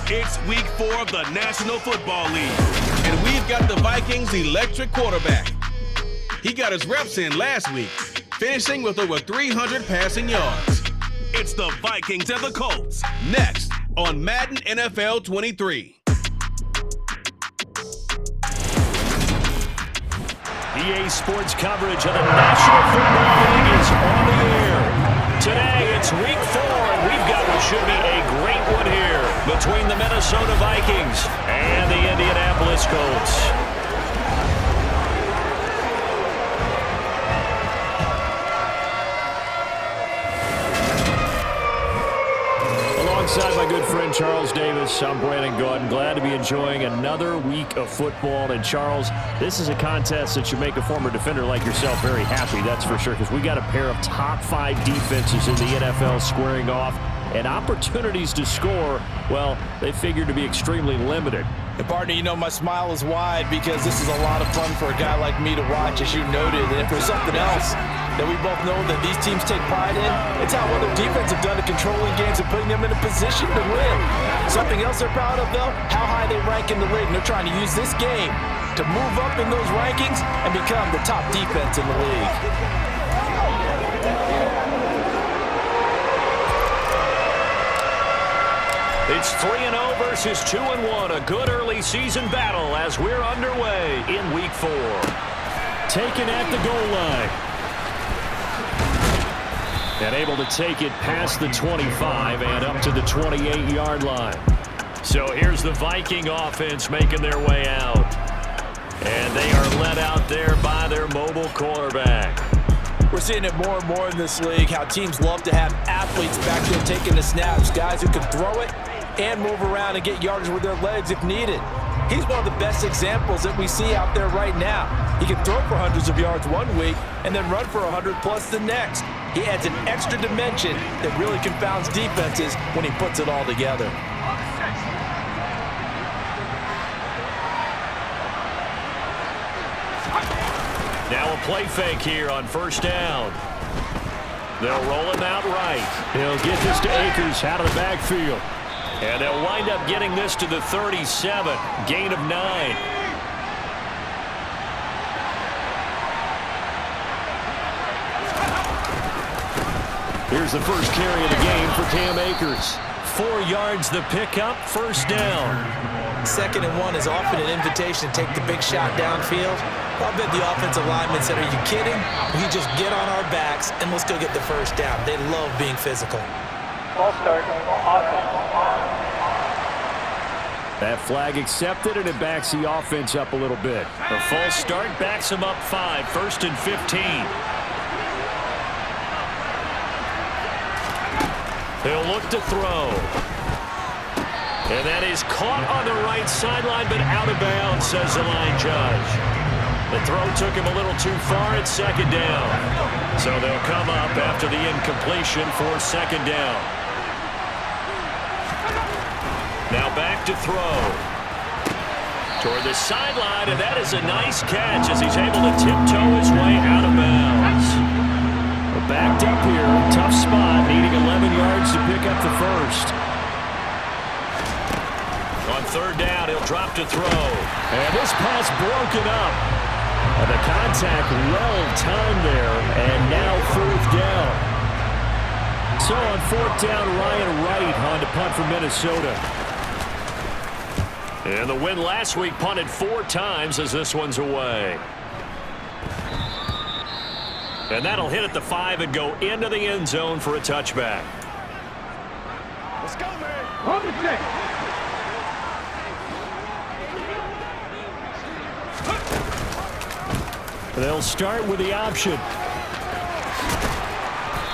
It's week 4 of the National Football League, and we've got the Vikings' electric quarterback. He got his reps in last week, finishing with over 300 passing yards. It's the Vikings and the Colts, next on Madden NFL 23. EA Sports coverage of the National Football League is on the air. Today, it's week 4, and we've got what should be a great one here between the Minnesota Vikings and the Indianapolis Colts. Alongside my good friend Charles Davis, I'm Brandon Gordon. Glad to be enjoying another week of football. And Charles, this is a contest that should make a former defender like yourself very happy, that's for sure, because we got a pair of top 5 defenses in the NFL squaring off. And opportunities to score, well, they figure to be extremely limited. And partner, you know, my smile is wide because this is a lot of fun for a guy like me to watch, as you noted. And if there's something else that we both know that these teams take pride in, it's how well their defense have done at controlling games and putting them in a position to win. Something else they're proud of, though, how high they rank in the league. And they're trying to use this game to move up in those rankings and become the top defense in the league. It's 3-0 versus 2-1, a good early season battle as we're underway in week 4. Taken at the goal line. And able to take it past the 25 and up to the 28-yard line. So here's the Viking offense making their way out. And they are led out there by their mobile quarterback. We're seeing it more and more in this league, how teams love to have athletes back there taking the snaps, guys who can throw it and move around and get yardage with their legs if needed. He's one of the best examples that we see out there right now. He can throw for hundreds of yards one week and then run for 100+ the next. He adds an extra dimension that really confounds defenses when he puts it all together. Now a play fake here on first down. They'll roll him out right. He'll get this to Akers out of the backfield. And they'll wind up getting this to the 37, gain of 9. Here's the first carry of the game for Cam Akers. 4 yards the pickup, first down. 2nd and 1 is often an invitation to take the big shot downfield. I'll bet the offensive lineman said, are you kidding? We just get on our backs and let's go get the first down. They love being physical. Ball start, offense. That flag accepted, and it backs the offense up a little bit. A false start backs him up 5, 1st and 15. He'll look to throw. And that is caught on the right sideline, but out of bounds, says the line judge. The throw took him a little too far at 2nd down. So they'll come up after the incompletion for 2nd down. Now back to throw. Toward the sideline, and that is a nice catch as he's able to tiptoe his way out of bounds. We're backed up here, tough spot, needing 11 yards to pick up the first. On 3rd down, he'll drop to throw. And this pass broken up. And the contact well timed there, and now 4th down. So on 4th down, Ryan Wright on to punt for Minnesota. And the win last week punted 4 times as this one's away. And that'll hit at the 5 and go into the end zone for a touchback. Let's go, man. On the stick. They'll start with the option.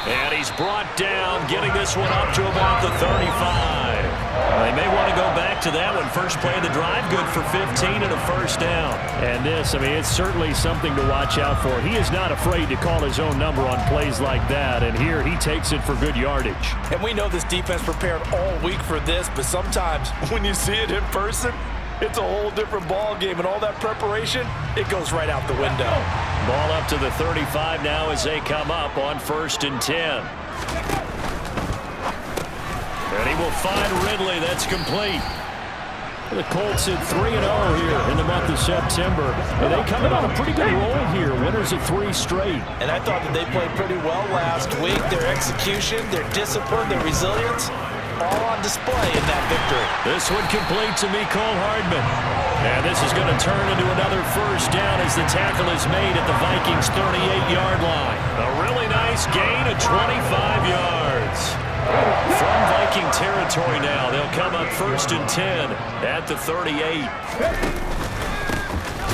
And he's brought down, getting this one up to about the 35. They may want to go back to that one. First play of the drive, good for 15 and a first down. And this, I mean, it's certainly something to watch out for. He is not afraid to call his own number on plays like that. And here he takes it for good yardage. And we know this defense prepared all week for this, but sometimes when you see it in person, it's a whole different ball game, and all that preparation, it goes right out the window. Ball up to the 35 now as they come up on 1st and 10. And he will find Ridley. That's complete. The Colts at 3-0 here in the month of September. And they come in on a pretty good roll here. Winners of 3 straight. And I thought that they played pretty well last week. Their execution, their discipline, their resilience, all on display in that victory. This one complete to Cole Hardman. And this is going to turn into another first down as the tackle is made at the Vikings' 38-yard line. A really nice gain of 25 yards. From Viking territory now, they'll come up 1st and 10 at the 38.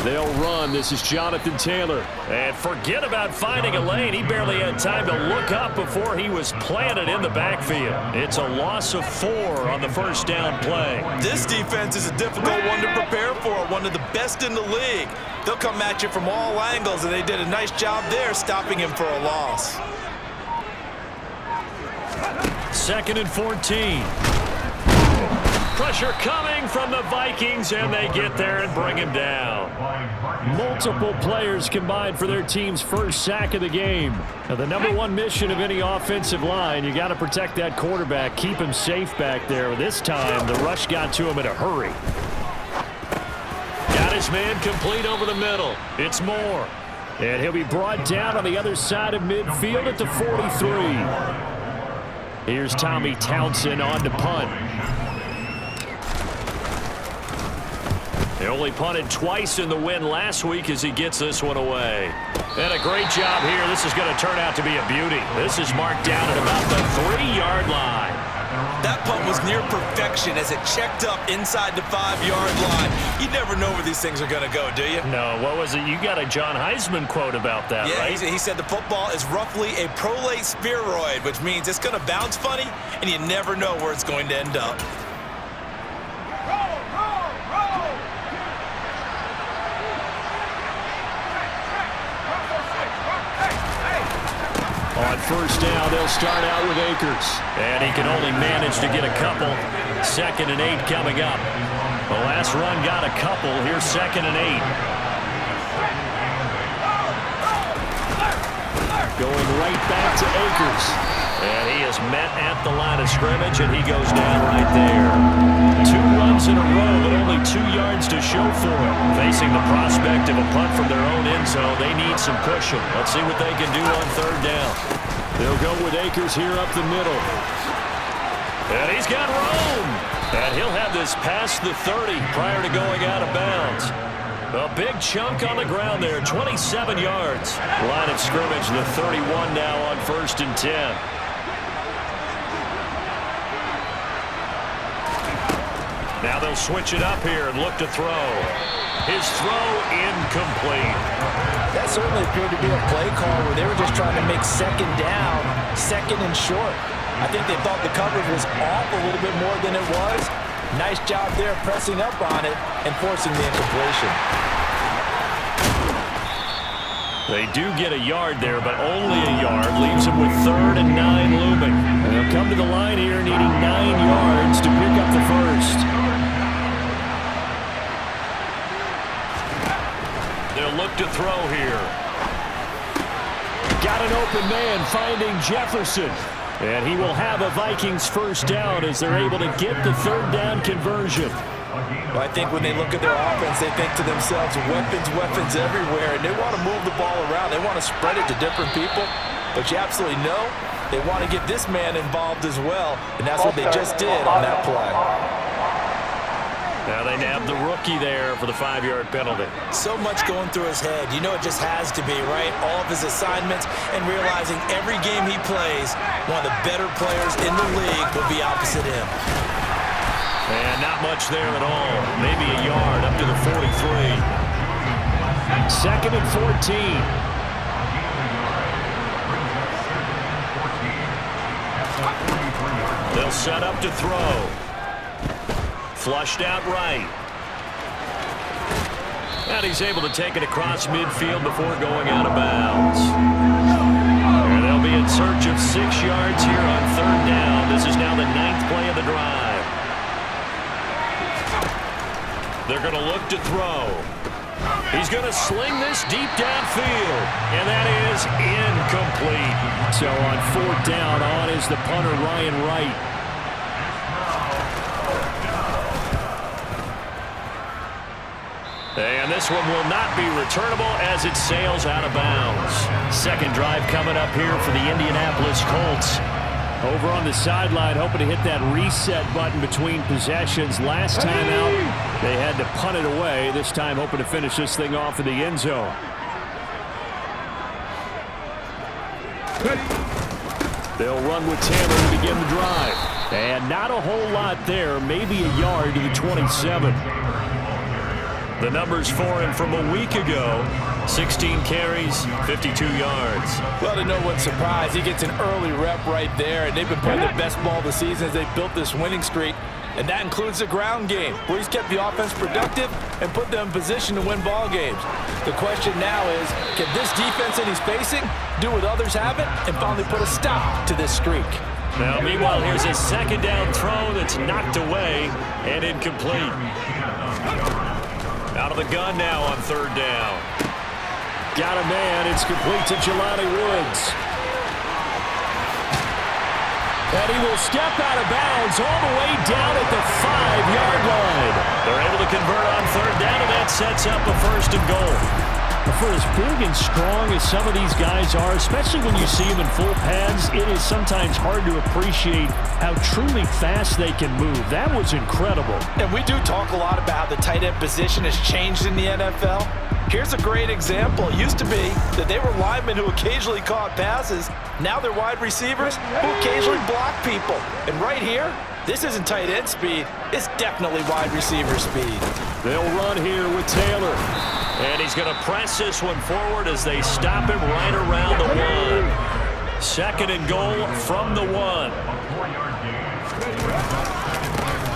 They'll run. This is Jonathan Taylor. And forget about finding a lane. He barely had time to look up before he was planted in the backfield. It's a loss of 4 on the first down play. This defense is a difficult one to prepare for, one of the best in the league. They'll come at you from all angles, and they did a nice job there stopping him for a loss. 2nd and 14. Pressure coming from the Vikings, and they get there and bring him down. Multiple players combined for their team's first sack of the game. Now, the #1 mission of any offensive line, you got to protect that quarterback, keep him safe back there. This time, the rush got to him in a hurry. Got his man complete over the middle. It's Moore. And he'll be brought down on the other side of midfield at the 43. Here's Tommy Townsend on to punt. They only punted twice in the win last week as he gets this one away. And a great job here. This is going to turn out to be a beauty. This is marked down at about the 3-yard line. That punt was near perfection as it checked up inside the 5-yard line. You never know where these things are going to go, do you? No, what was it? You got a John Heisman quote about that, right? Yeah, he said the football is roughly a prolate spheroid, which means it's going to bounce funny, and you never know where it's going to end up. On first down, they'll start out with Akers. And he can only manage to get a couple. 2nd and 8 coming up. The last run got a couple. Here's 2nd and 8. Going right back to Akers. And he is met at the line of scrimmage, and he goes down right there. 2 runs in a row, but only 2 yards to show for it. Facing the prospect of a punt from their own end zone, they need some cushion. Let's see what they can do on 3rd down. They'll go with Akers here up the middle. And he's got room. And he'll have this past the 30 prior to going out of bounds. A big chunk on the ground there, 27 yards. Line of scrimmage, the 31 now on 1st and 10. Now they'll switch it up here and look to throw. His throw incomplete. That certainly appeared to be a play call where they were just trying to make 2nd down, 2nd and short. I think they thought the coverage was off a little bit more than it was. Nice job there pressing up on it and forcing the incompletion. They do get a yard there, but only a yard. Leaves them with 3rd and 9 looming. And they'll come to the line here needing 9 yards to pick up the first. They'll look to throw here. Got an open man finding Jefferson. And he will have a Vikings first down as they're able to get the 3rd down conversion. Well, I think when they look at their offense, they think to themselves, weapons everywhere, and they want to move the ball around. They want to spread it to different people. But you absolutely know they want to get this man involved as well, and that's what they just did on that play. Now they nab the rookie there for the 5-yard penalty. So much going through his head. You know it just has to be, right? All of his assignments and realizing every game he plays, one of the better players in the league will be opposite him. And not much there at all. Maybe a yard up to the 43. 2nd and 14. They'll set up to throw. Flushed out right. And he's able to take it across midfield before going out of bounds. And they'll be in search of 6 yards here on 3rd down. This is now the 9th play of the drive. They're going to look to throw. He's going to sling this deep downfield. And that is incomplete. So on 4th down, on is the punter, Ryan Wright. And this one will not be returnable as it sails out of bounds. Second drive coming up here for the Indianapolis Colts. Over on the sideline, hoping to hit that reset button between possessions. Last time out, they had to punt it away. This time, hoping to finish this thing off in the end zone. They'll run with Taylor to begin the drive. And not a whole lot there, maybe a yard to the 27. The numbers for him from a week ago, 16 carries, 52 yards. Well, to no one's surprise, he gets an early rep right there, and they've been playing their best ball of the season as they built this winning streak, and that includes the ground game, where he's kept the offense productive and put them in position to win ball games. The question now is, can this defense that he's facing do what others haven't and finally put a stop to this streak? Now, meanwhile, here's a second down throw that's knocked away and incomplete. Out of the gun now on third down. Got a man. It's complete to Jelani Woods. And he will step out of bounds all the way down at the 5-yard line. They're able to convert on third down, and that sets up a first and goal. For as big and strong as some of these guys are, especially when you see them in full pads, it is sometimes hard to appreciate how truly fast they can move. That was incredible. And we do talk a lot about how the tight end position has changed in the NFL. Here's a great example. It used to be that they were linemen who occasionally caught passes. Now they're wide receivers who occasionally block people. And right here, this isn't tight end speed. It's definitely wide receiver speed. They'll run here with Taylor. And he's going to press this one forward as they stop him right around the 1. Second and goal from the 1.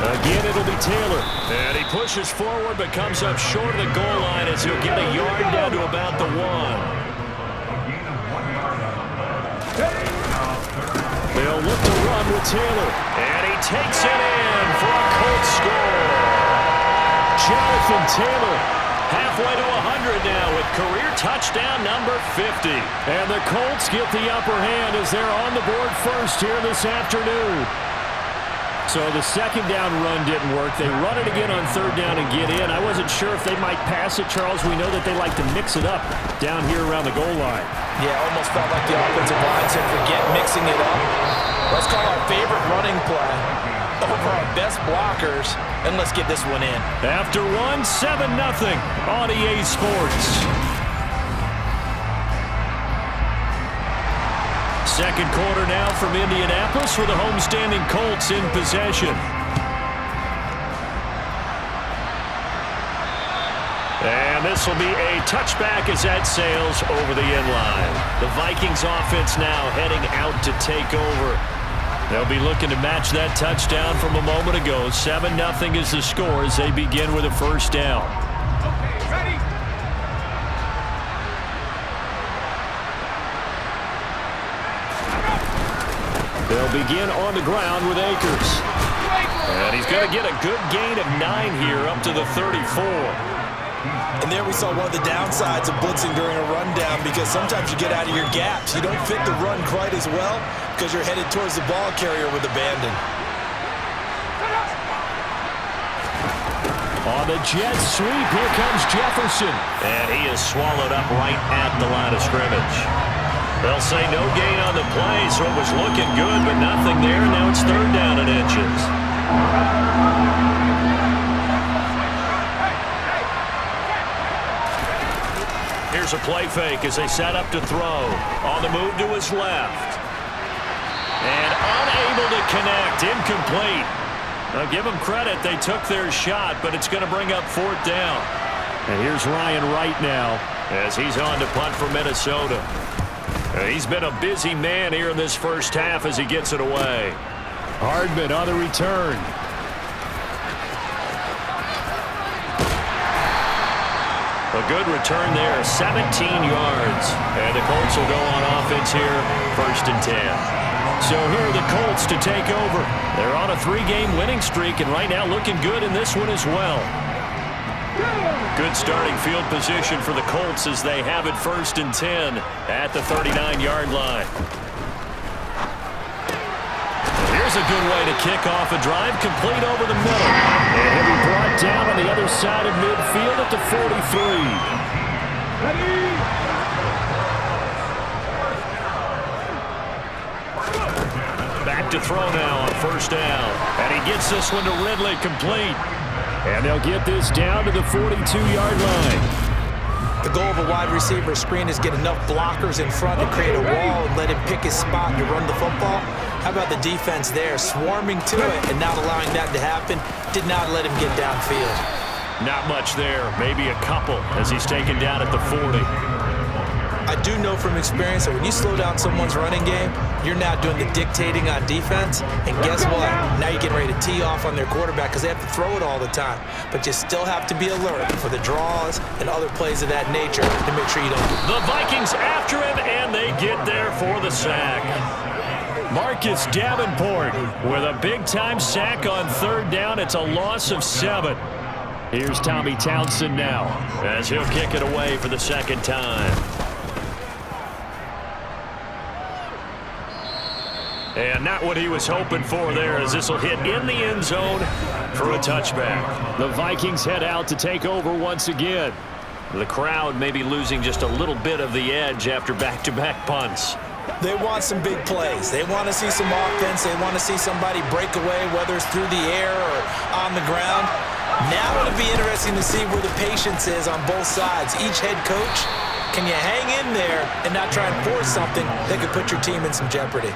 Again, it'll be Taylor. And he pushes forward but comes up short of the goal line as he'll get a yard down to about the 1. They'll look to run with Taylor. And he takes it in for a Colts score. Jonathan Taylor. Halfway to 100 now with career touchdown number 50. And the Colts get the upper hand as they're on the board first here this afternoon. So the second down run didn't work. They run it again on third down and get in. I wasn't sure if they might pass it, Charles. We know that they like to mix it up down here around the goal line. Yeah, almost felt like the offensive line said, forget mixing it up. Let's call our favorite running play over our best blockers, and let's get this one in. After 1, 7-0 on EA Sports. Second quarter now from Indianapolis with the homestanding Colts in possession. And this will be a touchback as that sails over the end line. The Vikings offense now heading out to take over. They'll be looking to match that touchdown from a moment ago. 7-0 is the score as they begin with a first down. Okay, ready? They'll begin on the ground with Akers. And he's going to get a good gain of 9 here up to the 34. And there we saw one of the downsides of blitzing during a rundown, because sometimes you get out of your gaps. You don't fit the run quite as well because you're headed towards the ball carrier with abandon. On the jet sweep, here comes Jefferson. And he is swallowed up right at the line of scrimmage. They'll say no gain on the play, so it was looking good, but nothing there. Now it's third down and inches. Here's a play fake as they set up to throw. On the move to his left. And unable to connect. Incomplete. Now give them credit. They took their shot, but it's going to bring up fourth down. And here's Ryan Wright now as he's on to punt for Minnesota. He's been a busy man here in this first half as he gets it away. Hardman on the return. A good return there, 17 yards. And the Colts will go on offense here, 1st and 10. So here are the Colts to take over. They're on a 3-game winning streak, and right now looking good in this one as well. Good starting field position for the Colts as they have it 1st and 10 at the 39-yard line. Here's There's a good way to kick off a drive, complete over the middle. And he'll be brought down on the other side of midfield at the 43. Back to throw now on first down. And he gets this one to Ridley, complete. And they'll get this down to the 42-yard line. The goal of a wide receiver screen is get enough blockers in front to create a wall and let him pick his spot to run the football. How about the defense there, swarming to it and not allowing that to happen? Did not let him get downfield. Not much there, maybe a couple as he's taken down at the 40. I do know from experience that when you slow down someone's running game, you're now doing the dictating on defense. And guess what? Now you're getting ready to tee off on their quarterback because they have to throw it all the time. But you still have to be alert for the draws and other plays of that nature to make sure you don't. The Vikings after him, and they get there for the sack. Marcus Davenport with a big-time sack on third down. It's a loss of 7. Here's Tommy Townsend now as he'll kick it away for the second time. And not what he was hoping for there, as this will hit in the end zone for a touchback. The Vikings head out to take over once again. The crowd may be losing just a little bit of the edge after back-to-back punts. They want some big plays. They want to see some offense. They want to see somebody break away, whether it's through the air or on the ground. Now it'll be interesting to see where the patience is on both sides. Each head coach, can you hang in there and not try and force something that could put your team in some jeopardy?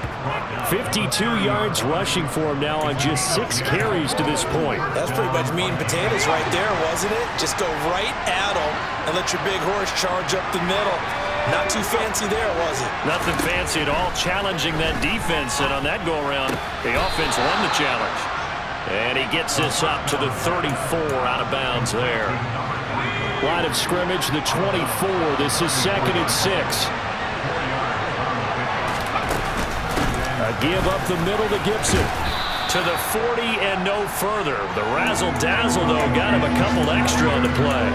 52 yards rushing for him now on just 6 carries to this point. That's pretty much meat and potatoes right there, wasn't it? Just go right at them and let your big horse charge up the middle. Not too fancy there, was it? Nothing fancy at all, challenging that defense, and on that go-around, the offense won the challenge. And he gets this up to the 34 out of bounds there. Line of scrimmage, the 24. This is 2nd and 6. A give up the middle to Gibson. To the 40 and no further. The razzle-dazzle, though, got him a couple extra on the play.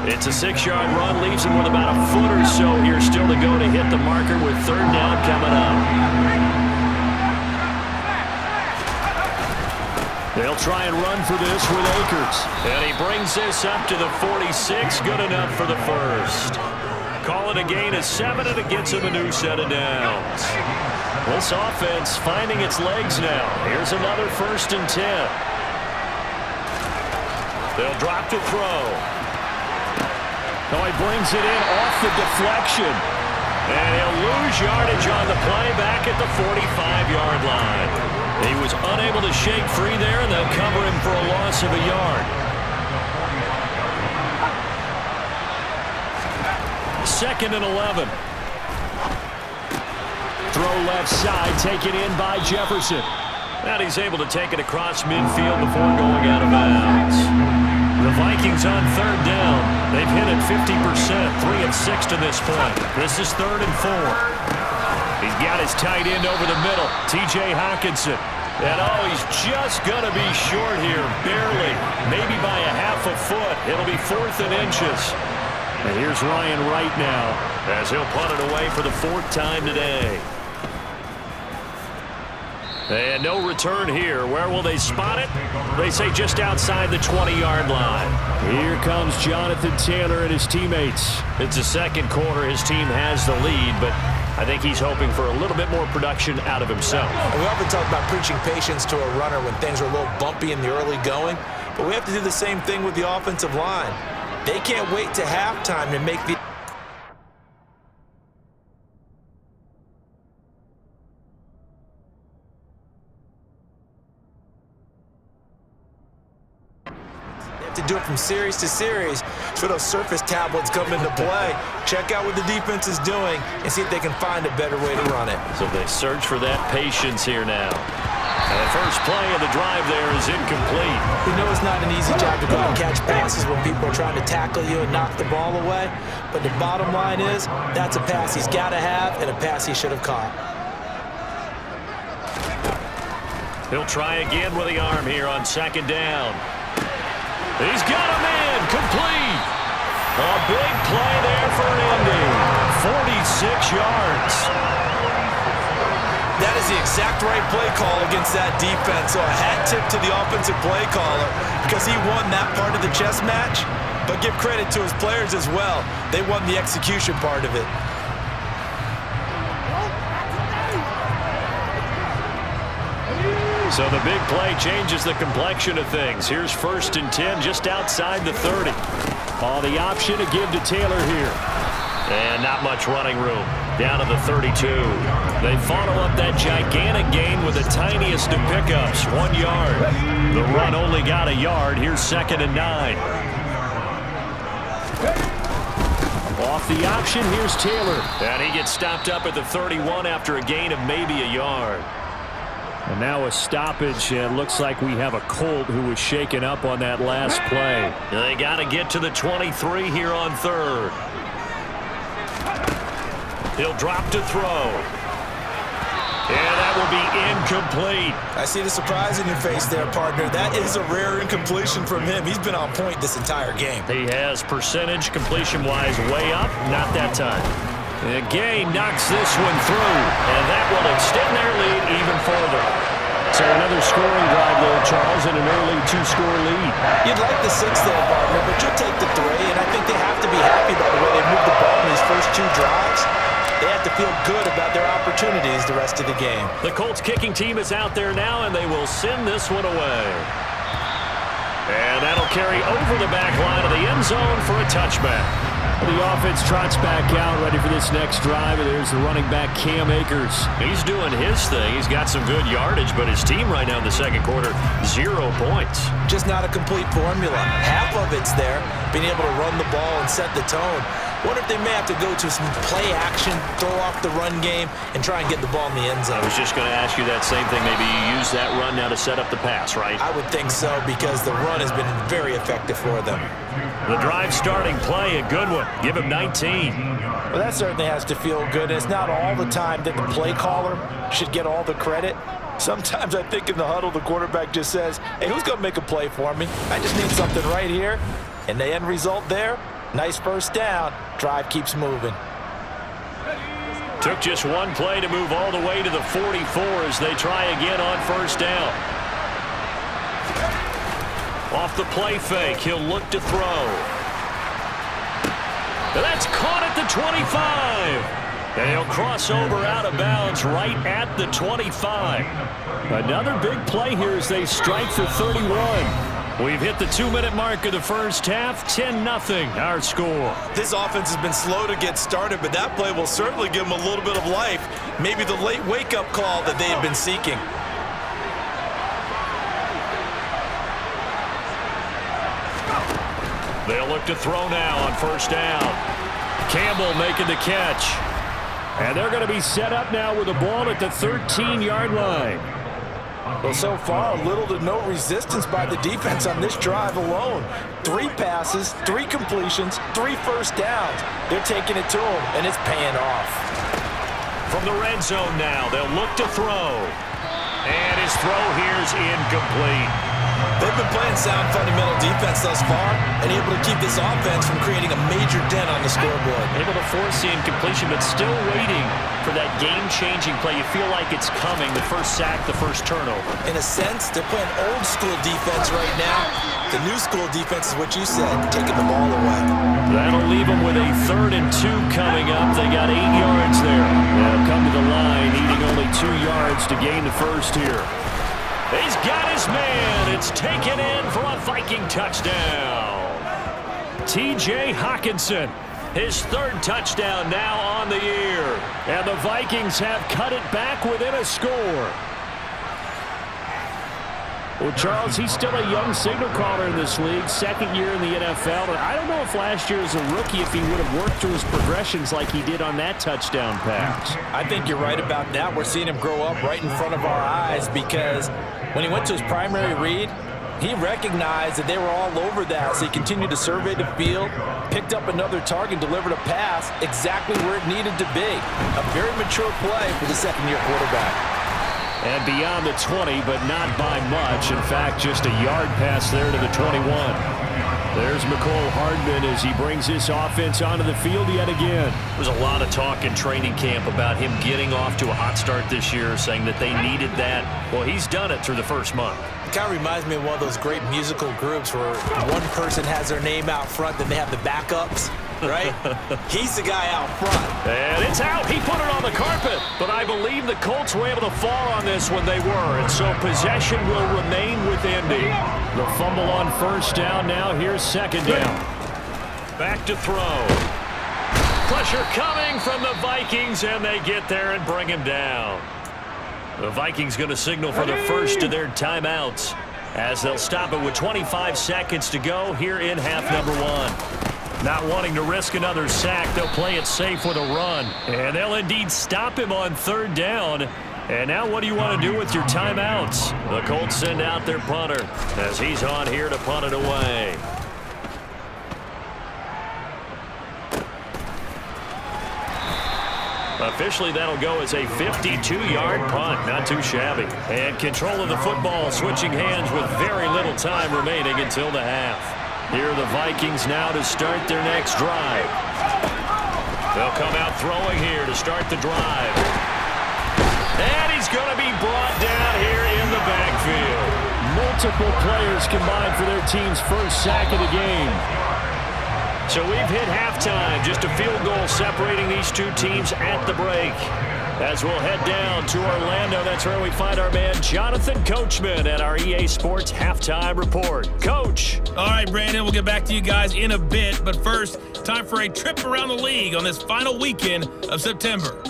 It's a 6-yard run, leaves him with about a foot or so here still to go to hit the marker with third down coming up. They'll try and run for this with Akers. And he brings this up to the 46, good enough for the first. Call it a gain of 7, and it gets him a new set of downs. This offense finding its legs now. Here's another 1st and 10. They'll drop to throw. Oh, he brings it in off the deflection. And he'll lose yardage on the play back at the 45-yard line. He was unable to shake free there, and they'll cover him for a loss of a yard. 2nd and 11. Throw left side, taken in by Jefferson. And he's able to take it across midfield before going out of bounds. The Vikings on third down. They've hit it 50%, 3 of 6 to this point. This is 3rd and 4. He's got his tight end over the middle, T.J. Hockenson. And oh, he's just going to be short here, barely, maybe by a half a foot. It'll be 4th and inches. And here's Ryan Wright now, as he'll punt it away for the 4th time today. And no return here. Where will they spot it? They say just outside the 20-yard line. Here comes Jonathan Taylor and his teammates. It's the second quarter. His team has the lead, but I think he's hoping for a little bit more production out of himself. And we often talk about preaching patience to a runner when things are a little bumpy in the early going, but we have to do the same thing with the offensive line. They can't wait to halftime to make the to do it from series to series so those surface tablets come into play. Check out what the defense is doing and see if they can find a better way to run it. So they search for that patience here now. And the first play of the drive there is incomplete. We know it's not an easy job to go out and catch passes when people are trying to tackle you and knock the ball away, but the bottom line is that's a pass he's got to have and a pass he should have caught. He'll try again with the arm here on 2nd down. He's got him in, complete. A big play there for Indy. 46 yards. That is the exact right play call against that defense. So a hat tip to the offensive play caller because he won that part of the chess match. But give credit to his players as well. They won the execution part of it. So the big play changes the complexion of things. Here's 1st and 10 just outside the 30. The option to give to Taylor here. And not much running room. Down to the 32. They follow up that gigantic gain with the tiniest of pickups, 1 yard. The run only got a yard. Here's 2nd and 9. Off the option, here's Taylor. And he gets stopped up at the 31 after a gain of maybe a yard. And now a stoppage, and looks like we have a Colt who was shaken up on that last play. They got to get to the 23 here on 3rd. He'll drop to throw. And that will be incomplete. I see the surprise in your face there, partner. That is a rare incompletion from him. He's been on point this entire game. He has percentage completion-wise way up, not that time. And Gay knocks this one through, and that will extend their lead even further. So another scoring drive there, Charles, and an early 2-score lead. You'd like the 6 there, partner, but you'll take the 3, and I think they have to be happy about the way they moved the ball in these first 2 drives. They have to feel good about their opportunities the rest of the game. The Colts kicking team is out there now, and they will send this one away. And that'll carry over the back line of the end zone for a touchback. The offense trots back out, ready for this next drive, and there's the running back, Cam Akers. He's doing his thing. He's got some good yardage, but his team right now in the second quarter, 0 points. Just not a complete formula. Half of it's there, being able to run the ball and set the tone. Wonder if they may have to go to some play action, throw off the run game, and try and get the ball in the end zone. I was just going to ask you that same thing. Maybe you use that run now to set up the pass, right? I would think so, because the run has been very effective for them. The drive starting play, a good one. Give him 19. Well, that certainly has to feel good. It's not all the time that the play caller should get all the credit. Sometimes I think in the huddle, the quarterback just says, hey, who's going to make a play for me? I just need something right here. And the end result there, nice first down. Drive keeps moving. Took just one play to move all the way to the 44 as they try again on first down. Off the play fake, he'll look to throw. That's caught at the 25. And he'll cross over out of bounds right at the 25. Another big play here as they strike for 31. We've hit the 2-minute mark of the first half. 10-0 our score. This offense has been slow to get started, but that play will certainly give them a little bit of life. Maybe the late wake-up call that they have been seeking. They'll look to throw now on first down. Campbell making the catch. And they're going to be set up now with the ball at the 13-yard line. Well, so far, little to no resistance by the defense on this drive alone. 3 passes, 3 completions, 3 first downs. They're taking it to him, and it's paying off. From the red zone now, they'll look to throw. And his throw here's incomplete. They've been playing sound fundamental defense thus far and able to keep this offense from creating a major dent on the scoreboard. Able to force the incompletion, but still waiting for that game-changing play. You feel like it's coming, the first sack, the first turnover. In a sense, they're playing old-school defense right now. The new-school defense is what you said, taking the ball away. That'll leave them with a 3rd and 2 coming up. They got 8 yards there. They'll come to the line, needing only 2 yards to gain the first here. He's got his man. It's taken in for a Viking touchdown. T.J. Hockenson, his 3rd touchdown now on the year. And the Vikings have cut it back within a score. Well, Charles, he's still a young signal caller in this league, 2nd year in the NFL. And I don't know if last year as a rookie, if he would have worked through his progressions like he did on that touchdown pass. I think you're right about that. We're seeing him grow up right in front of our eyes because when he went to his primary read, he recognized that they were all over that, so he continued to survey the field, picked up another target, delivered a pass exactly where it needed to be. A very mature play for the 2nd-year quarterback. And beyond the 20, but not by much. In fact, just a yard pass there to the 21. There's McCole Hardman as he brings this offense onto the field yet again. There's a lot of talk in training camp about him getting off to a hot start this year, saying that they needed that. Well, he's done it through the first month. It kind of reminds me of one of those great musical groups where one person has their name out front, then they have the backups, right? He's the guy out front. And it's out. He put it on the carpet. But I believe the Colts were able to fall on this when they were. And so possession will remain with Indy. The fumble on first down now. Here's second down. Back to throw. Pressure coming from the Vikings, and they get there and bring him down. The Vikings going to signal for the first of their timeouts as they'll stop it with 25 seconds to go here in half number 1. Not wanting to risk another sack, they'll play it safe with a run. And they'll indeed stop him on third down. And now what do you want to do with your timeouts? The Colts send out their punter as he's on here to punt it away. Officially, that'll go as a 52-yard punt. Not too shabby. And control of the football switching hands with very little time remaining until the half. Here are the Vikings now to start their next drive. They'll come out throwing here to start the drive. And he's going to be brought down here in the backfield. Multiple players combined for their team's first sack of the game. So we've hit halftime. Just a field goal separating these two teams at the break. As we'll head down to Orlando, that's where we find our man Jonathan Coachman at our EA Sports Halftime Report. Coach. All right, Brandon, we'll get back to you guys in a bit. But first, time for a trip around the league on this final weekend of September.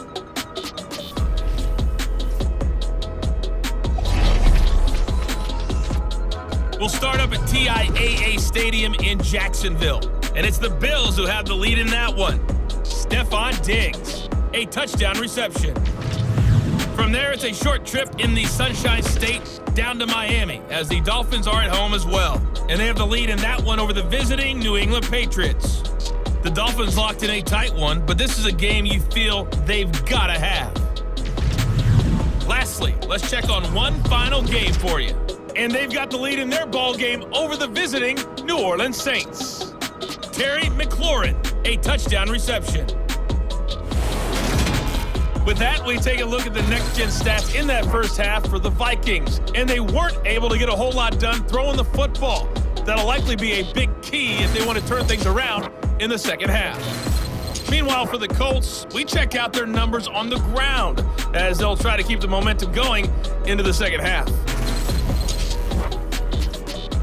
We'll start up at TIAA Stadium in Jacksonville. And it's the Bills who have the lead in that one. Stephon Diggs, a touchdown reception. From there, it's a short trip in the Sunshine State down to Miami, as the Dolphins are at home as well. And they have the lead in that one over the visiting New England Patriots. The Dolphins locked in a tight one, but this is a game you feel they've got to have. Lastly, let's check on one final game for you. And they've got the lead in their ball game over the visiting New Orleans Saints. Terry McLaurin, a touchdown reception. With that, we take a look at the next-gen stats in that first half for the Vikings, and they weren't able to get a whole lot done throwing the football. That'll likely be a big key if they want to turn things around in the second half. Meanwhile, for the Colts, we check out their numbers on the ground as they'll try to keep the momentum going into the second half.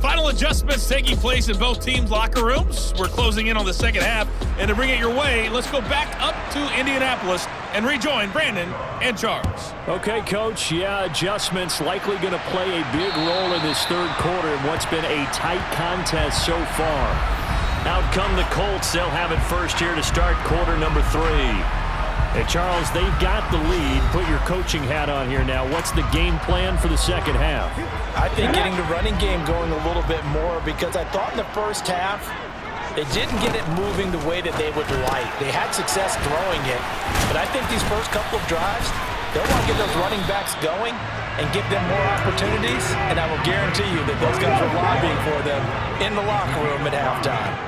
Final adjustments taking place in both teams' locker rooms. We're closing in on the second half, and to bring it your way, let's go back up to Indianapolis and rejoin Brandon and Charles. Okay, Coach. Yeah, adjustments likely going to play a big role in this third quarter in what's been a tight contest so far. Out come the Colts. They'll have it first here to start quarter number 3. And Charles, they've got the lead. Put your coaching hat on here now. What's the game plan for the second half? I think getting the running game going a little bit more, because I thought in the first half they didn't get it moving the way that they would like. They had success throwing it, but I think these first couple of drives, they'll want to get those running backs going and give them more opportunities, and I will guarantee you that those guys are lobbying for them in the locker room at halftime.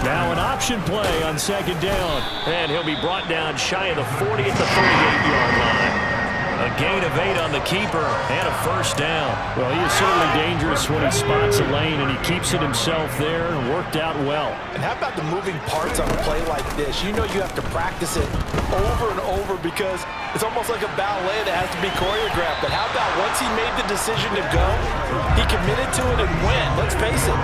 Now an option play on second down. And he'll be brought down shy of the 40 at the 38-yard line. A gain of 8 on the keeper and a first down. Well, he is certainly dangerous when he spots a lane, and he keeps it himself there and worked out well. And how about the moving parts on a play like this? You know you have to practice it over and over because it's almost like a ballet that has to be choreographed. But how about once he made the decision to go, he committed to it and went. Let's face it,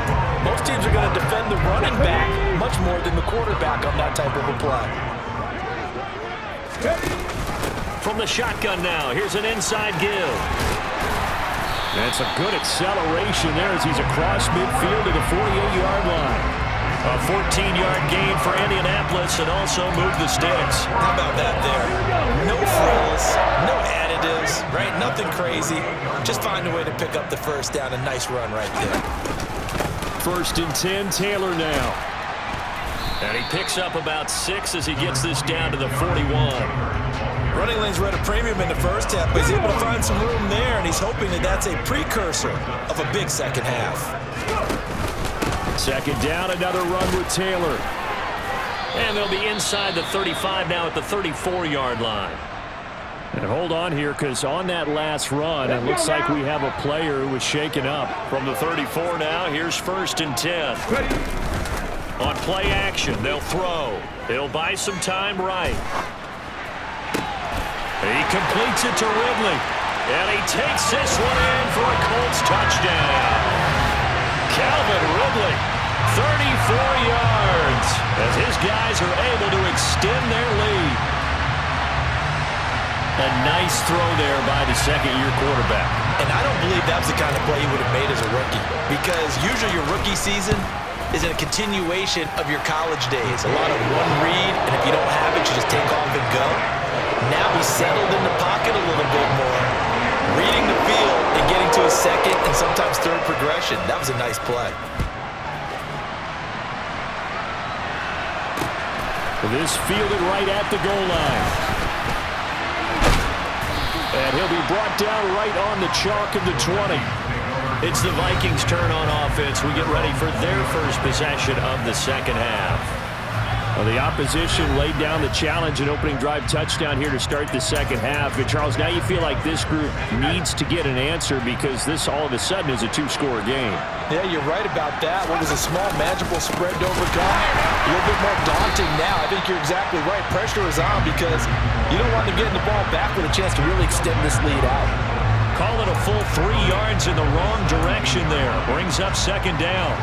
most teams are going to defend the running back much more than the quarterback on that type of a play. From the shotgun now, here's an inside give. That's a good acceleration there as he's across midfield to the 48-yard line. A 14-yard gain for Indianapolis and also moved the sticks. How about that there? No frills, no additives, right? Nothing crazy. Just find a way to pick up the first down. A nice run right there. First and 10, Taylor now. And he picks up about 6 as he gets this down to the 41. Running lanes were at a premium in the first half, but he's able to find some room there, and he's hoping that that's a precursor of a big second half. Second down, another run with Taylor. And they'll be inside the 35 now at the 34-yard line. And hold on here, because on that last run, it looks like we have a player who was shaken up. From the 34 now, here's 1st and 10. On play action, they'll throw. He'll buy some time right. He completes it to Ridley. And he takes this one in for a Colts touchdown. Calvin Ridley, 34 yards, as his guys are able to extend their lead. A nice throw there by the second-year quarterback. And I don't believe that was the kind of play he would have made as a rookie, because usually your rookie season is a continuation of your college days. A lot of one read, and if you don't have it, you just take off and go. Now he's settled in the pocket a little bit more, reading the field and getting to his second and sometimes third progression. That was a nice play. This fielded right at the goal line. And he'll be brought down right on the chalk of the 20. It's the Vikings' turn on offense. We get ready for their first possession of the second half. Well, the opposition laid down the challenge and opening drive touchdown here to start the second half. And Charles, now you feel like this group needs to get an answer because this all of a sudden is a two-score game. Yeah, you're right about that. What was a small, manageable spread to overcome, a little bit more daunting now. I think you're exactly right. Pressure is on because you don't want them getting the ball back with a chance to really extend this lead out. Call it a full 3 yards in the wrong direction there. Brings up second down.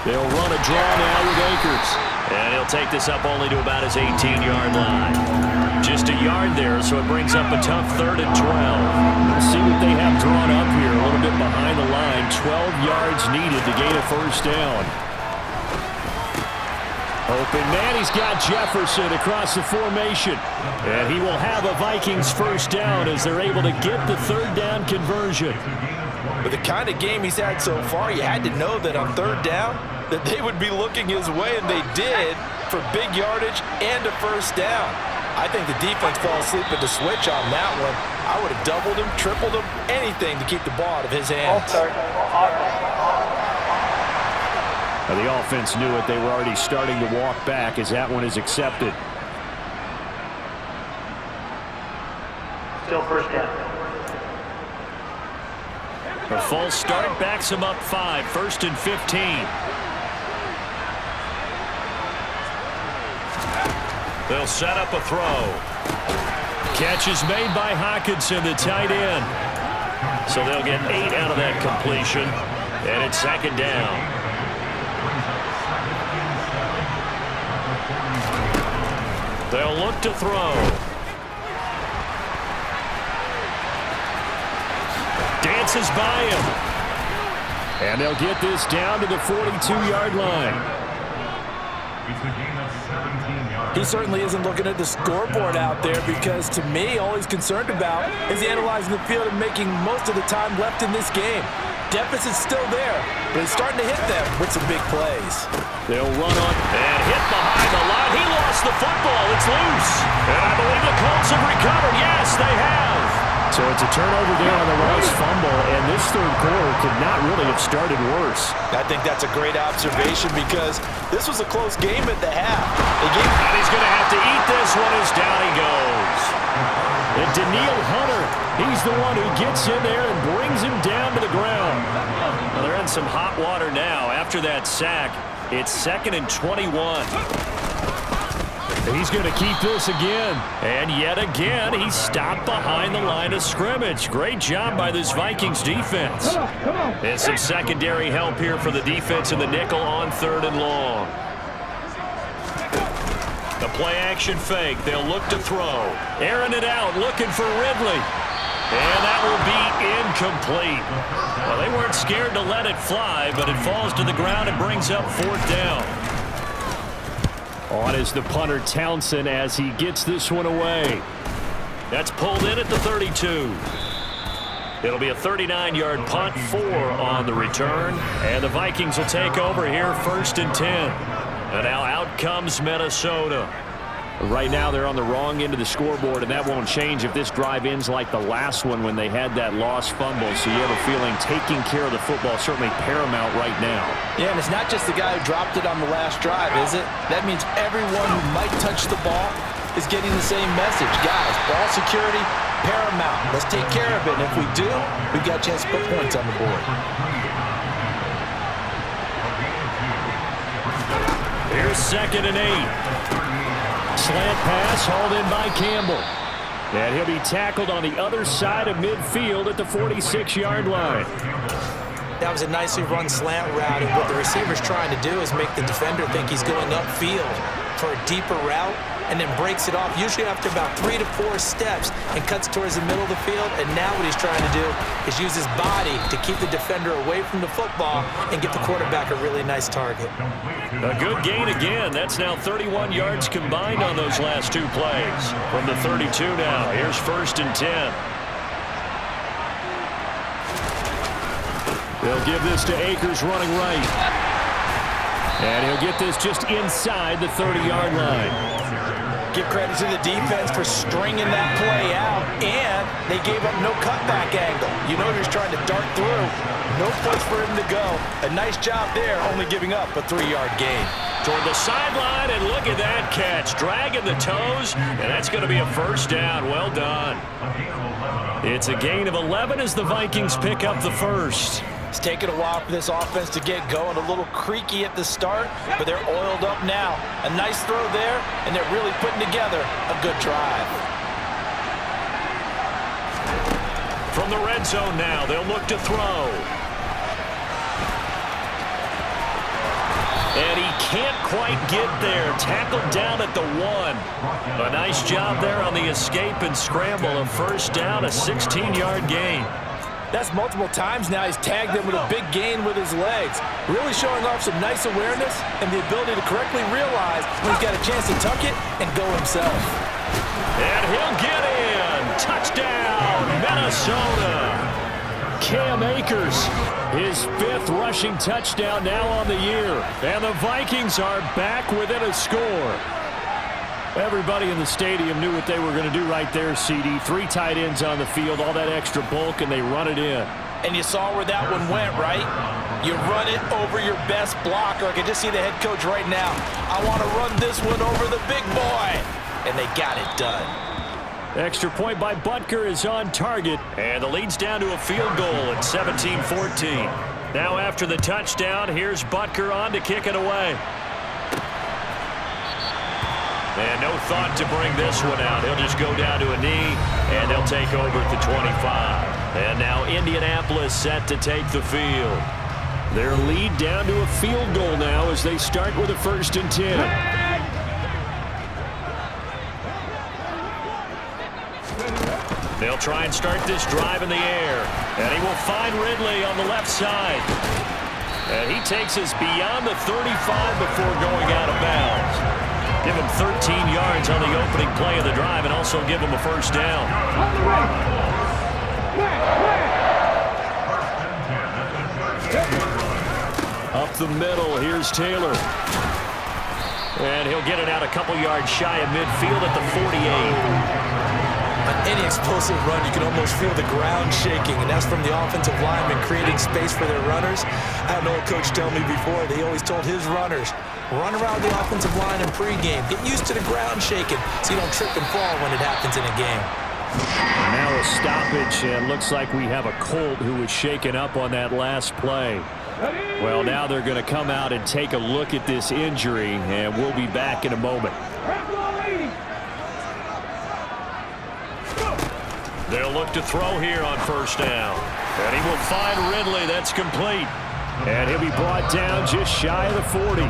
They'll run a draw now with Akers. And he'll take this up only to about his 18-yard line. Just a yard there, so it brings up a tough 3rd and 12. Let's see what they have drawn up here. A little bit behind the line. 12 yards needed to gain a first down. Open man, he's got Jefferson across the formation. And he will have a Vikings first down as they're able to get the 3rd down conversion. With the kind of game he's had so far, you had to know that on 3rd down that they would be looking his way, and they did, for big yardage and a first down. I think the defense fell asleep at the switch on that one. I would have doubled him, tripled him, anything to keep the ball out of his hands. Now, the offense knew it. They were already starting to walk back as that one is accepted. Still first down. A false start backs him up 5, 1st and 15. They'll set up a throw. Catch is made by Hockenson, the tight end. So they'll get 8 out of that completion, and it's second down. They'll look to throw. Dances by him. And they'll get this down to the 42-yard line. He certainly isn't looking at the scoreboard out there because, to me, all he's concerned about is analyzing the field and making most of the time left in this game. Deficit's still there, but he's starting to hit them with some big plays. They'll run on and hit behind the line. He lost the football. It's loose. And I believe the Colts have recovered. Yes, they have. So it's a turnover there on the Rice fumble, and this third quarter could not really have started worse. I think that's a great observation because this was a close game at the half. And he's going to have to eat this one as down he goes. And Daniil Hunter, he's the one who gets in there and brings him down to the ground. Well, they're in some hot water now. After that sack, it's 2nd and 21. He's going to keep this again. And yet again, he's stopped behind the line of scrimmage. Great job by this Vikings defense. And some secondary help here for the defense in the nickel on 3rd and long. The play-action fake. They'll look to throw. Airing it out, looking for Ridley. And that will be incomplete. Well, they weren't scared to let it fly, but it falls to the ground and brings up 4th down. On is the punter Townsend as he gets this one away. That's pulled in at the 32. It'll be a 39-yard punt, 4 on the return, and the Vikings will take over here 1st and 10. And now out comes Minnesota. Right now they're on the wrong end of the scoreboard, and that won't change if this drive ends like the last one when they had that lost fumble. So you have a feeling taking care of the football is certainly paramount right now. Yeah, and it's not just the guy who dropped it on the last drive, is it? That means everyone who might touch the ball is getting the same message. Guys, ball security, paramount. Let's take care of it. And if we do, we've got a chance to put points on the board. Here's 2nd and 8. Slant pass hauled in by Campbell. And he'll be tackled on the other side of midfield at the 46-yard line. That was a nicely run slant route, and what the receiver's trying to do is make the defender think he's going upfield for a deeper route, and then breaks it off, usually after about 3 to 4 steps, and cuts towards the middle of the field. And now what he's trying to do is use his body to keep the defender away from the football and give the quarterback a really nice target. A good gain again. That's now 31 yards combined on those last 2 plays. From the 32 now, here's 1st and 10. They'll give this to Akers running right. And he'll get this just inside the 30-yard line. Give credit to the defense for stringing that play out, and they gave up no cutback angle. You know he's trying to dart through. No place for him to go. A nice job there, only giving up a 3-yard gain. Toward the sideline, and look at that catch. Dragging the toes, and that's going to be a 1st down. Well done. It's a gain of 11 as the Vikings pick up the 1st. It's taken a while for this offense to get going. A little creaky at the start, but they're oiled up now. A nice throw there, and they're really putting together a good drive. From the red zone now, they'll look to throw. And he can't quite get there. Tackled down at the 1. A nice job there on the escape and scramble. A 1st down, a 16-yard gain. That's multiple times now he's tagged them with a big gain with his legs. Really showing off some nice awareness and the ability to correctly realize when he's got a chance to tuck it and go himself. And he'll get in. Touchdown, Minnesota. Cam Akers, his 5th rushing touchdown now on the year. And the Vikings are back within a score. Everybody in the stadium knew what they were going to do right there, CD. 3 tight ends on the field, all that extra bulk, and they run it in. And you saw where that one went, right? You run it over your best blocker. I can just see the head coach right now. I want to run this one over the big boy. And they got it done. Extra point by Butker is on target. And the lead's down to a field goal at 17-14. Now after the touchdown, here's Butker on to kick it away. And no thought to bring this one out. He'll just go down to a knee, and they'll take over at the 25. And now Indianapolis set to take the field. Their lead down to a field goal now as they start with a 1st and 10. They'll try and start this drive in the air. And he will find Ridley on the left side. And he takes us beyond the 35 before going out of bounds. Give him 13 yards on the opening play of the drive and also give him a 1st down. Up the middle, here's Taylor. And he'll get it out a couple yards shy of midfield at the 48. On any explosive run, you can almost feel the ground shaking, and that's from the offensive linemen creating space for their runners. I had an old coach tell me before, they always told his runners, run around the offensive line in pregame. Get used to the ground shaking so you don't trip and fall when it happens in a game. Now a stoppage, and looks like we have a Colt who was shaken up on that last play. Well, now they're going to come out and take a look at this injury, and we'll be back in a moment. They'll look to throw here on 1st down. And he will find Ridley. That's complete. And he'll be brought down just shy of the 40.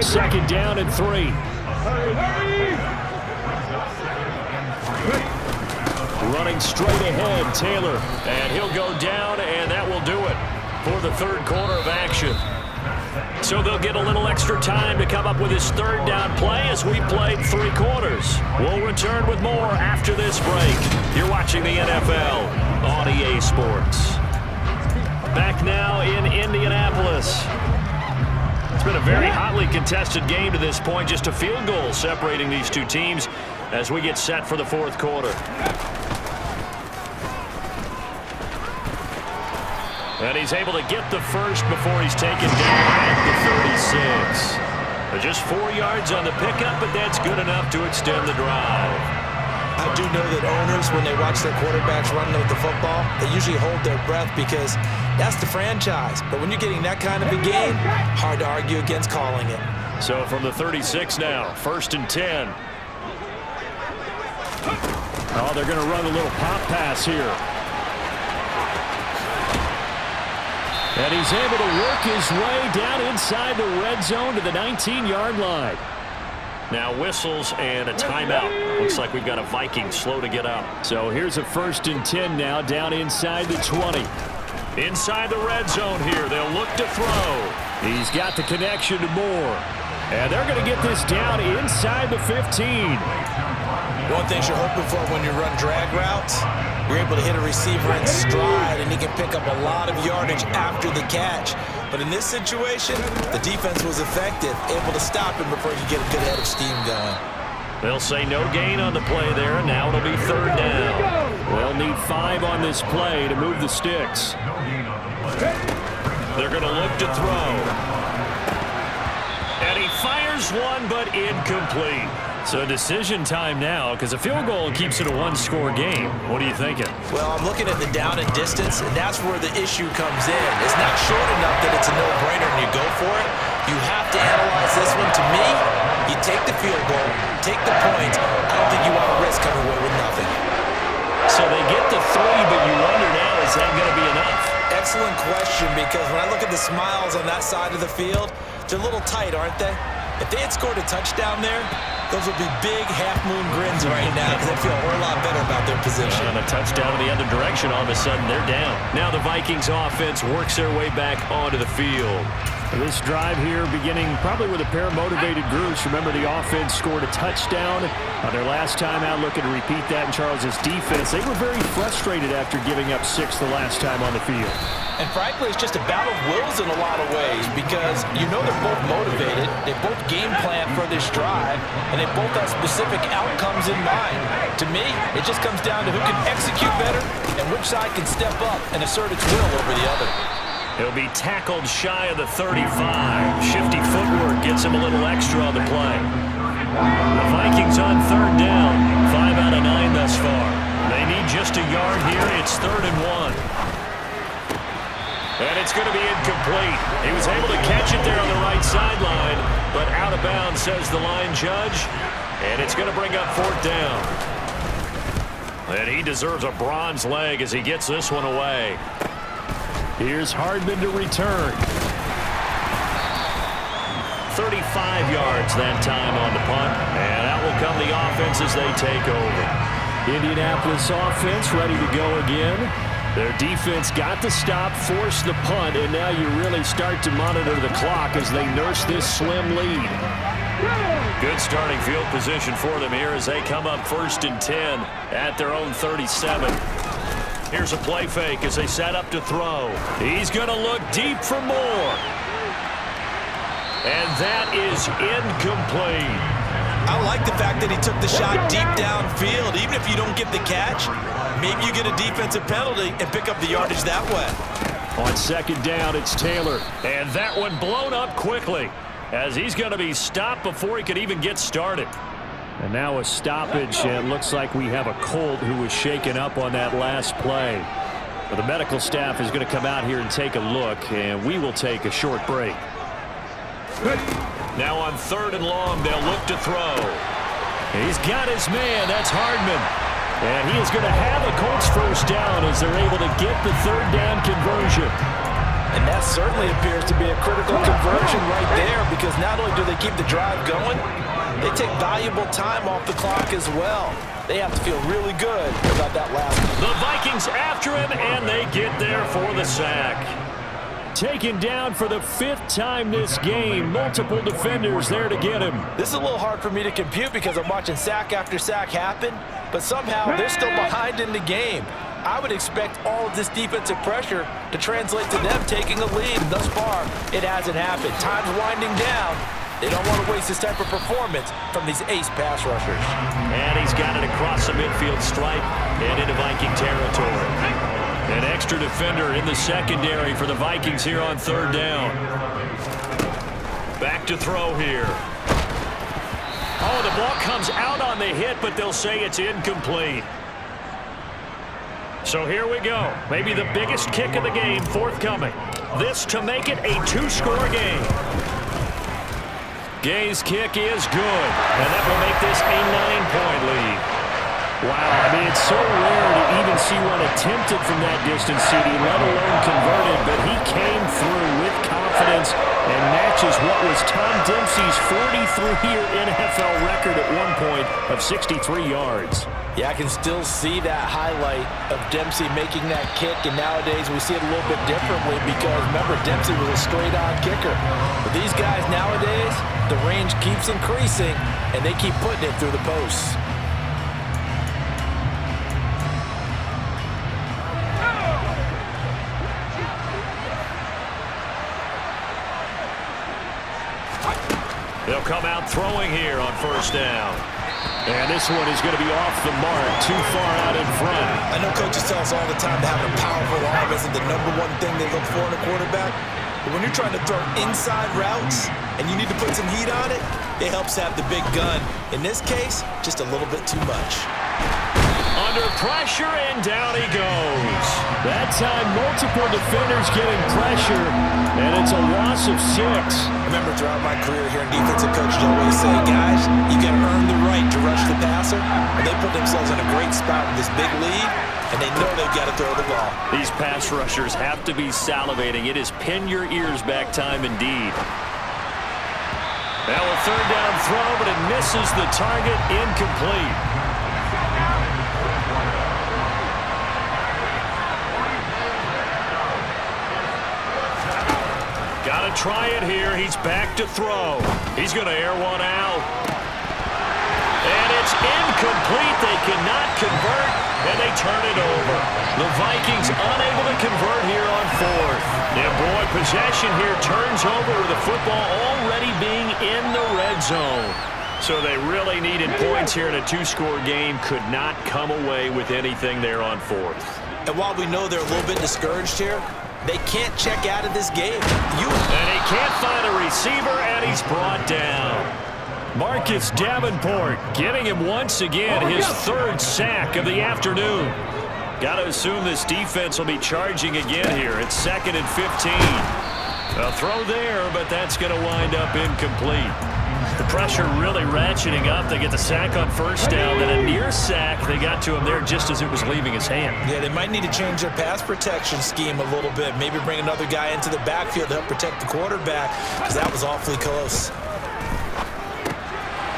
2nd down and 3. Running straight ahead, Taylor. And he'll go down, and that will do it for the 3rd quarter of action. So they'll get a little extra time to come up with his third down play as we played 3 quarters. We'll return with more after this break. You're watching the NFL on EA Sports. Back now in Indianapolis. It's been a very hotly contested game to this point. Just a field goal separating these two teams as we get set for the 4th quarter. And he's able to get the first before he's taken down at the 36. But just 4 yards on the pickup, but that's good enough to extend the drive. I do know that owners, when they watch their quarterbacks running with the football, they usually hold their breath because that's the franchise. But when you're getting that kind of a game, hard to argue against calling it. So from the 36 now, 1st and 10. Oh, they're going to run a little pop pass here. And he's able to work his way down inside the red zone to the 19-yard line. Now whistles and a timeout. Looks like we've got a Viking slow to get up. So here's a 1st and 10 now down inside the 20. Inside the red zone here. They'll look to throw. He's got the connection to Moore. And they're going to get this down inside the 15. One thing you're hoping for when you run drag routes, you're able to hit a receiver in stride, and he can pick up a lot of yardage after the catch. But in this situation, the defense was effective, able to stop him before he could get a good head of steam going. They'll say no gain on the play there, and now it'll be 3rd down. They'll need 5 on this play to move the sticks. They're going to look to throw. And he fires one, but incomplete. So decision time now, because a field goal keeps it a 1-score game. What are you thinking? Well, I'm looking at the down and distance, and that's where the issue comes in. It's not short enough that it's a no-brainer and you go for it. You have to analyze this one. To me, you take the field goal, take the points. I don't think you want to risk coming away with nothing. So they get the 3, but you wonder now, is that going to be enough? Excellent question, because when I look at the smiles on that side of the field, they're a little tight, aren't they? If they had scored a touchdown there, those would be big half-moon grins right now because they feel a whole lot better about their position. And a touchdown in the other direction, all of a sudden they're down. Now the Vikings offense works their way back onto the field. This drive here beginning probably with a pair of motivated groups. Remember, the offense scored a touchdown on their last time out, looking to repeat that in Charles's defense. They were very frustrated after giving up 6 the last time on the field. And frankly, it's just a battle of wills in a lot of ways because you know they're both motivated, they both game plan for this drive, and they both have specific outcomes in mind. To me, it just comes down to who can execute better and which side can step up and assert its will over the other. He'll be tackled shy of the 35. Shifty footwork gets him a little extra on the play. The Vikings on 3rd down. 5 out of 9 thus far. They need just a yard here. It's 3rd and 1. And it's going to be incomplete. He was able to catch it there on the right sideline, but out of bounds, says the line judge. And it's going to bring up 4th down. And he deserves a bronze leg as he gets this one away. Here's Hardman to return. 35 yards that time on the punt, and out will come the offense as they take over. Indianapolis offense ready to go again. Their defense got the stop, forced the punt, and now you really start to monitor the clock as they nurse this slim lead. Good starting field position for them here as they come up 1st and 10 at their own 37. Here's a play fake as they set up to throw. He's going to look deep for more. And that is incomplete. I like the fact that he took the shot deep downfield. Even if you don't get the catch, maybe you get a defensive penalty and pick up the yardage that way. On 2nd down, it's Taylor. And that one blown up quickly as he's going to be stopped before he could even get started. And now a stoppage, and it looks like we have a Colt who was shaken up on that last play. Well, the medical staff is going to come out here and take a look, and we will take a short break. Now on 3rd and long, they'll look to throw. He's got his man. That's Hardman. And he is going to have a Colts 1st down as they're able to get the 3rd down conversion. And that certainly appears to be a critical conversion right there because not only do they keep the drive going, they take valuable time off the clock as well. They have to feel really good about that last one. The Vikings after him, and they get there for the sack. taken down for the 5th time this game. Multiple defenders there to get him. This is a little hard for me to compute because I'm watching sack after sack happen, but somehow they're still behind in the game. I would expect all of this defensive pressure to translate to them taking a lead. Thus far, it hasn't happened. Time's winding down. They don't want to waste this type of performance from these ace pass rushers. And he's got it across the midfield stripe and into Viking territory. An extra defender in the secondary for the Vikings here on 3rd down. Back to throw here. Oh, the ball comes out on the hit, but they'll say it's incomplete. So here we go. Maybe the biggest kick of the game forthcoming. This to make it a 2-score game. Gay's kick is good, and that will make this a 9-point lead. Wow, I mean, it's so rare to even see one attempted from that distance, CD, let alone converted, but he came through with confidence and matches what was Tom Dempsey's 43-year NFL record at one point of 63 yards. Yeah, I can still see that highlight of Dempsey making that kick, and nowadays we see it a little bit differently because, remember, Dempsey was a straight-on kicker. But these guys nowadays, the range keeps increasing, and they keep putting it through the posts. They'll come out throwing here on 1st down. And this one is going to be off the mark, too far out in front. I know coaches tell us all the time that having a powerful arm isn't the #1 thing they look for in a quarterback. But when you're trying to throw inside routes and you need to put some heat on it, it helps have the big gun. In this case, just a little bit too much. Under pressure, and down he goes. That time, multiple defenders getting pressure, and it's a loss of 6. I remember throughout my career hearing defensive coaches always say, guys, you got to earn the right to rush the passer, and they put themselves in a great spot with this big lead, and they know they've got to throw the ball. These pass rushers have to be salivating. It is pin your ears back time indeed. Now a 3rd down throw, but it misses the target, incomplete. Got to try it here. He's back to throw. He's going to air one out. And it's incomplete. They cannot convert, and they turn it over. The Vikings unable to convert here on 4th. And boy, possession here turns over with the football already being in the red zone. So they really needed points here in a 2-score game. Could not come away with anything there on 4th. And while we know they're a little bit discouraged here, they can't check out of this game. And he can't find a receiver, and he's brought down. Marcus Davenport getting him once again, his 3rd sack of the afternoon. Got to assume this defense will be charging again here. It's 2nd and 15. A throw there, but that's going to wind up incomplete. The pressure really ratcheting up. They get the sack on 1st down, then a near sack. They got to him there just as it was leaving his hand. Yeah, they might need to change their pass protection scheme a little bit. Maybe bring another guy into the backfield to help protect the quarterback, because that was awfully close.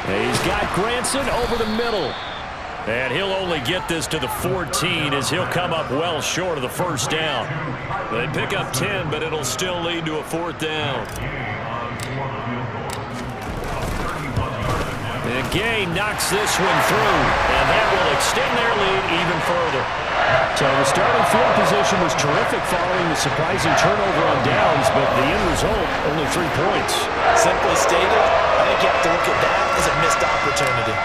He's got Granson over the middle. And he'll only get this to the 14 as he'll come up well short of the 1st down. They pick up 10, but it'll still lead to a 4th down. And Gay knocks this one through, and that will extend their lead even further. So the starting field position was terrific following the surprising turnover on downs, but the end result, only 3 points. Simply stated, I think you have to look at that as a missed opportunity.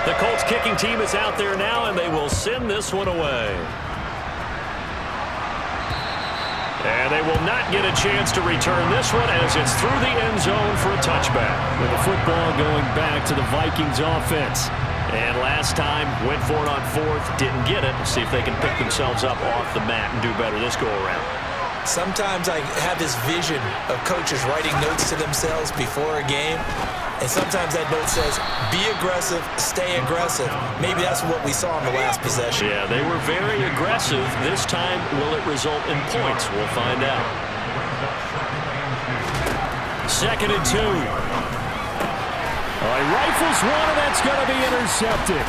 The Colts kicking team is out there now, and they will send this one away. And they will not get a chance to return this one as it's through the end zone for a touchback. With the football going back to the Vikings offense. And last time, went for it on 4th, didn't get it. See if they can pick themselves up off the mat and do better this go-around. Sometimes I have this vision of coaches writing notes to themselves before a game, and sometimes that note says, be aggressive, stay aggressive. Maybe that's what we saw in the last possession. Yeah, they were very aggressive. This time, will it result in points? We'll find out. 2nd and 2. He rifles one, and that's going to be intercepted.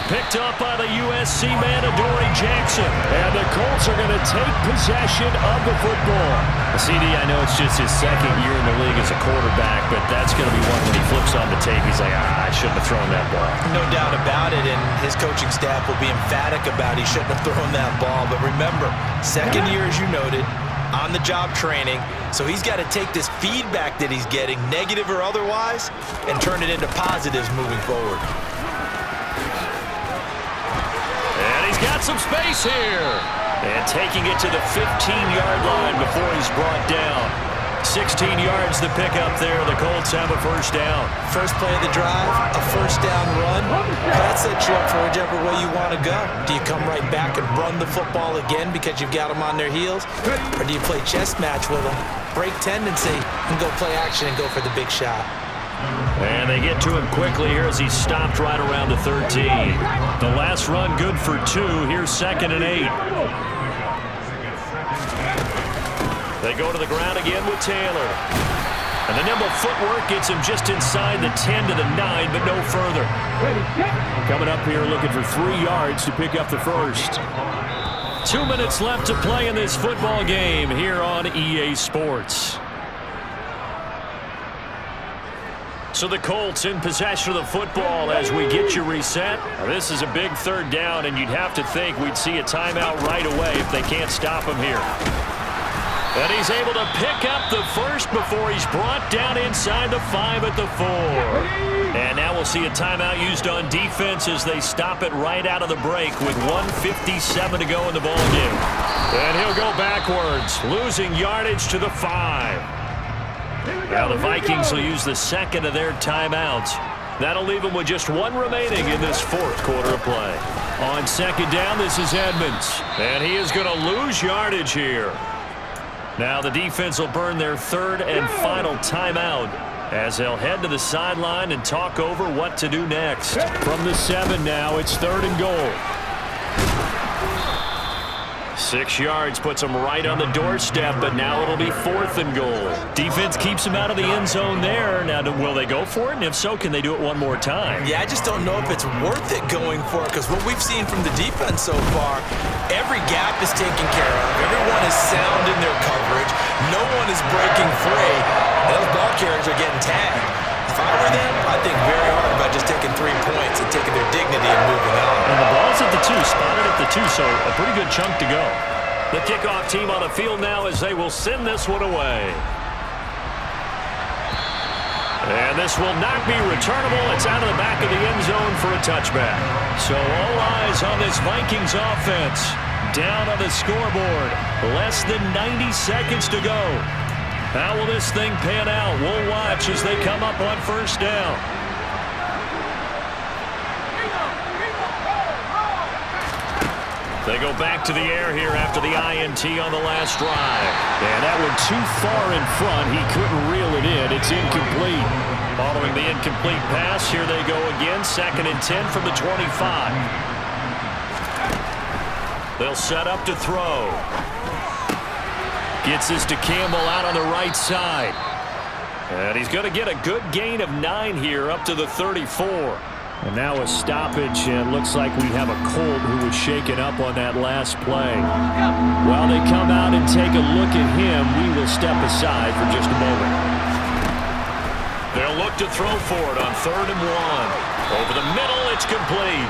picked up by the USC man, Adoree Jackson. And the Colts are going to take possession of the football. CD, I know it's just his second year in the league as a quarterback, but that's going to be one when he flips on the tape. He's like, I shouldn't have thrown that ball. No doubt about it, and his coaching staff will be emphatic about he shouldn't have thrown that ball. But remember, second year, as you noted, on-the-job training, so he's got to take this feedback that he's getting, negative or otherwise, and turn it into positives moving forward. And he's got some space here. And taking it to the 15-yard line before he's brought down. 16 yards to pick up there. The Colts have a first down. First play of the drive, a first down run. That sets you up for whichever way you want to go. Do you come right back and run the football again because you've got them on their heels? Or do you play chess match with them, break tendency, and go play action and go for the big shot? And they get to him quickly here as he stopped right around the 13. The last run good for 2. Here's 2nd and 8. They go to the ground again with Taylor. And the nimble footwork gets him just inside the 10 to the 9, but no further. Coming up here looking for 3 yards to pick up the first. 2 minutes left to play in this football game here on EA Sports. So the Colts in possession of the football as we get you reset. This is a big third down, and you'd have to think we'd see a timeout right away if they can't stop him here. And he's able to pick up the first before he's brought down inside the 5 at the 4. And now we'll see a timeout used on defense as they stop it right out of the break with 1:57 to go in the ballgame. And he'll go backwards, losing yardage to the 5. Now the Vikings will use the second of their timeouts. That'll leave them with just 1 remaining in this 4th quarter of play. On 2nd down, this is Edmonds. And he is going to lose yardage here. Now the defense will burn their 3rd and final timeout as they'll head to the sideline and talk over what to do next. From the 7 now, it's 3rd and goal. 6 yards puts them right on the doorstep, but now it'll be 4th and goal. Defense keeps them out of the end zone there. Now, will they go for it? And if so, can they do it one more time? Yeah, I just don't know if it's worth it going for it, because what we've seen from the defense so far, every gap is taken care of. Everyone is sound in their coverage. No one is breaking free. And those ball carriers are getting tagged. If I were them, I'd think very hard about just taking 3 points and taking their dignity and moving on. And the ball's at the 2, spotted at the 2, so a pretty good chunk to go. The kickoff team on the field now as they will send this one away. And this will not be returnable. It's out of the back of the end zone for a touchback. So all eyes on this Vikings offense. Down on the scoreboard. Less than 90 seconds to go. How will this thing pan out? We'll watch as they come up on 1st down. They go back to the air here after the INT on the last drive. And that one too far in front. He couldn't reel it in. It's incomplete. Following the incomplete pass, here they go again. 2nd and 10 from the 25. They'll set up to throw. Gets this to Campbell out on the right side. And he's going to get a good gain of 9 here up to the 34. And now a stoppage, and looks like we have a Colt who was shaken up on that last play. While they come out and take a look at him, we will step aside for just a moment. They'll look to throw for it on 3rd and 1. Over the middle, it's complete.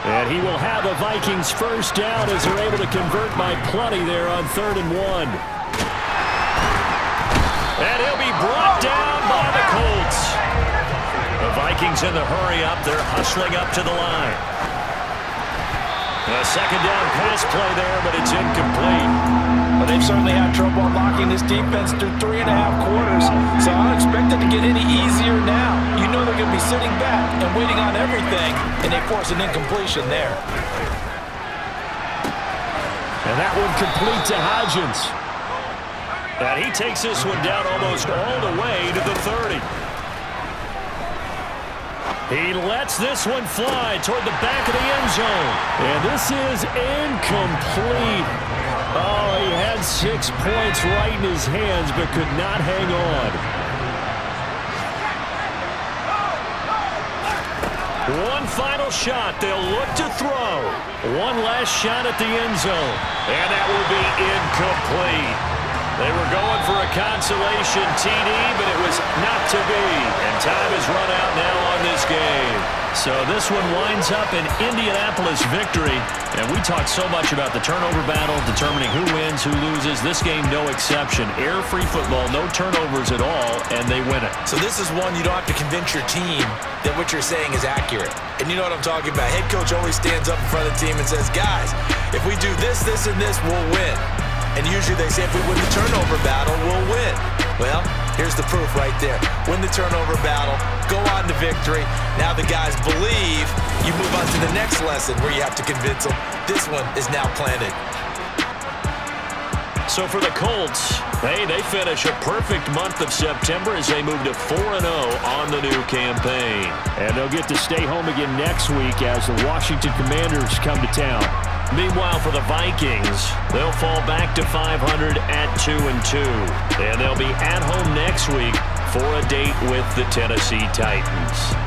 And he will have the Vikings first down as they're able to convert by plenty there on 3rd and 1. And he'll be brought down by the Colts. The Vikings in the hurry-up. They're hustling up to the line. A 2nd down pass play there, but it's incomplete. Well, they've certainly had trouble unlocking this defense through 3.5 quarters, so I don't expect it to get any easier now. You know they're going to be sitting back and waiting on everything, and they force an incompletion there. And that one complete to Hodgins. And he takes this one down almost all the way to the 30. He lets this one fly toward the back of the end zone. And this is incomplete. Oh, he had 6 points right in his hands, but could not hang on. One final shot. They'll look to throw. One last shot at the end zone. And that will be incomplete. They were going for a consolation TD, but it was not to be. And time has run out now on this game. So this one winds up an Indianapolis victory. And we talked so much about the turnover battle, determining who wins, who loses. This game, no exception. Air-free football, no turnovers at all, and they win it. So this is one you don't have to convince your team that what you're saying is accurate. And you know what I'm talking about. Head coach always stands up in front of the team and says, guys, if we do this, this, and this, we'll win. And usually they say if we win the turnover battle, we'll win. Well, here's the proof right there. Win the turnover battle, go on to victory. Now the guys believe. You move on to the next lesson where you have to convince them. This one is now planted. So for the Colts, hey, they finish a perfect month of September as they move to 4-0 on the new campaign. And they'll get to stay home again next week as the Washington Commanders come to town. Meanwhile, for the Vikings, they'll fall back to 500 at 2-2. And they'll be at home next week for a date with the Tennessee Titans.